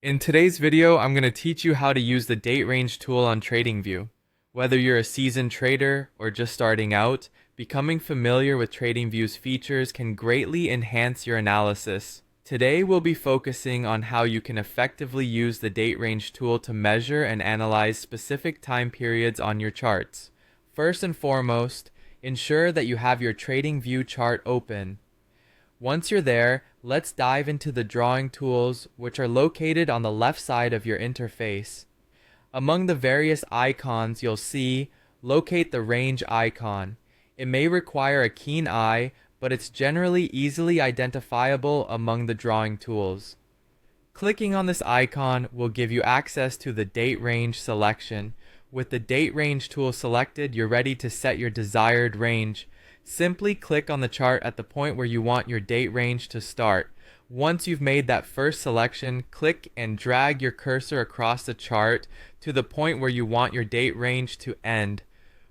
In today's video, I'm going to teach you how to use the date range tool on Tradingview. Whether you're a seasoned trader or just starting out, becoming familiar with Tradingview's features can greatly enhance your analysis. Today, we'll be focusing on how you can effectively use the date range tool to measure and analyze specific time periods on your charts. First and foremost, ensure that you have your Tradingview chart open. Once you're there, let's dive into the drawing tools, which are located on the left side of your interface. Among the various icons you'll see, locate the range icon. It may require a keen eye, but it's generally easily identifiable among the drawing tools. Clicking on this icon will give you access to the date range selection. With the date range tool selected, you're ready to set your desired range. Simply click on the chart at the point where you want your date range to start. Once you've made that first selection, click and drag your cursor across the chart to the point where you want your date range to end.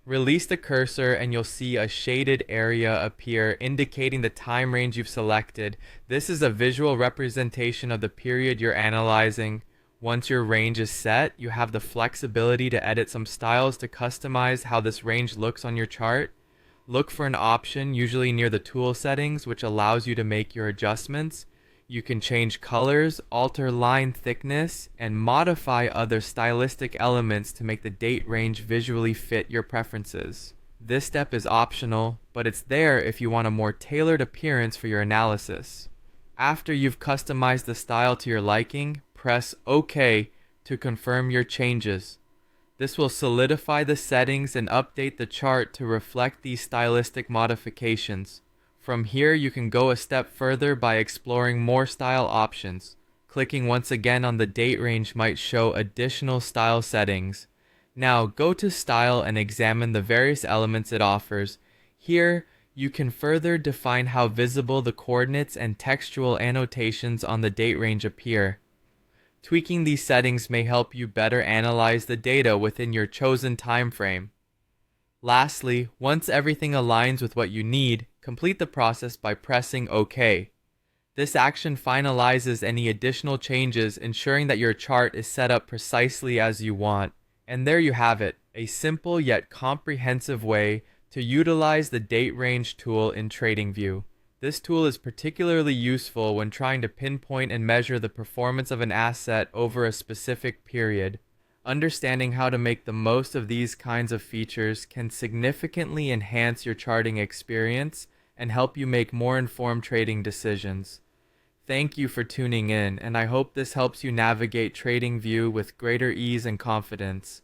Release the cursor and you'll see a shaded area appear indicating the time range you've selected. This is a visual representation of the period you're analyzing. Once your range is set, you have the flexibility to edit some styles to customize how this range looks on your chart. Look for an option, usually near the tool settings, which allows you to make your adjustments. You can change colors, alter line thickness, and modify other stylistic elements to make the date range visually fit your preferences. This step is optional, but it's there if you want a more tailored appearance for your analysis. After you've customized the style to your liking, press OK to confirm your changes. This will solidify the settings and update the chart to reflect these stylistic modifications. From here, you can go a step further by exploring more style options. Clicking once again on the date range might show additional style settings. Now, go to Style and examine the various elements it offers. Here, you can further define how visible the coordinates and textual annotations on the date range appear. Tweaking these settings may help you better analyze the data within your chosen time frame. Lastly, once everything aligns with what you need, complete the process by pressing OK. This action finalizes any additional changes, ensuring that your chart is set up precisely as you want. And there you have it, a simple yet comprehensive way to utilize the date range tool in Tradingview. This tool is particularly useful when trying to pinpoint and measure the performance of an asset over a specific period. Understanding how to make the most of these kinds of features can significantly enhance your charting experience and help you make more informed trading decisions. Thank you for tuning in, and I hope this helps you navigate Tradingview with greater ease and confidence.